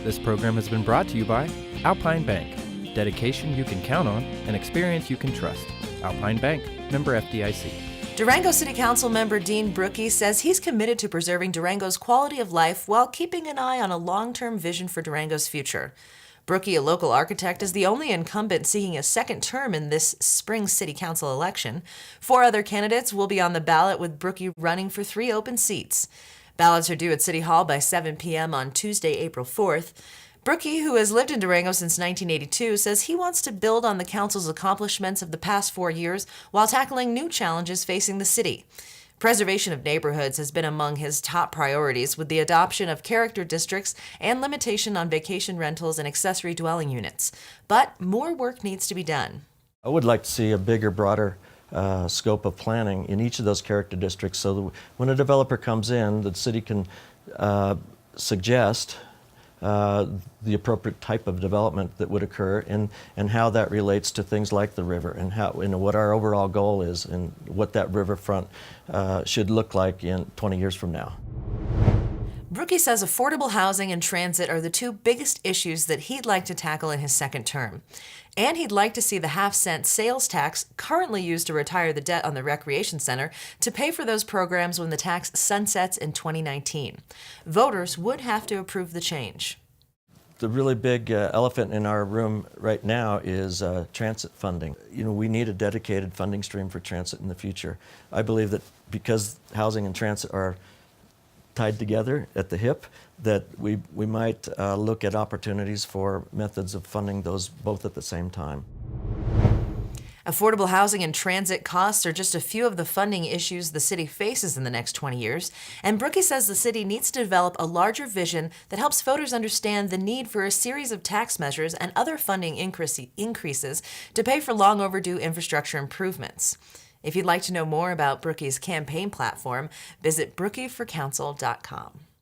This program has been brought to you by Alpine Bank. Dedication you can count on and experience you can trust. Alpine Bank, member FDIC. Durango City Council member Dean Brookie says he's committed to preserving Durango's quality of life while keeping an eye on a long-term vision for Durango's future. Brookie, a local architect, is the only incumbent seeking a second term in this spring city council election. 4 other candidates will be on the ballot, with Brookie running for 3 open seats. Ballots are due at City Hall by 7 p.m. on Tuesday, April 4th. Brookie, who has lived in Durango since 1982, says he wants to build on the council's accomplishments of the past 4 years while tackling new challenges facing the city. Preservation of neighborhoods has been among his top priorities, with the adoption of character districts and limitation on vacation rentals and accessory dwelling units. But more work needs to be done. I would like to see a bigger, broader scope of planning in each of those character districts, so that when a developer comes in, the city can suggest the appropriate type of development that would occur, and how that relates to things like the river, and how, what our overall goal is, and what that riverfront should look like in 20 years from now. Brookie says affordable housing and transit are the 2 biggest issues that he'd like to tackle in his second term. And he'd like to see the half-cent sales tax currently used to retire the debt on the recreation center to pay for those programs when the tax sunsets in 2019. Voters would have to approve the change. The really big elephant in our room right now is transit funding. We need a dedicated funding stream for transit in the future. I believe that because housing and transit are tied together at the hip, that we might look at opportunities for methods of funding those both at the same time. Affordable housing and transit costs are just a few of the funding issues the city faces in the next 20 years, and Brookie says the city needs to develop a larger vision that helps voters understand the need for a series of tax measures and other funding increases to pay for long overdue infrastructure improvements. If you'd like to know more about Brookie's campaign platform, visit brookieforcouncil.com.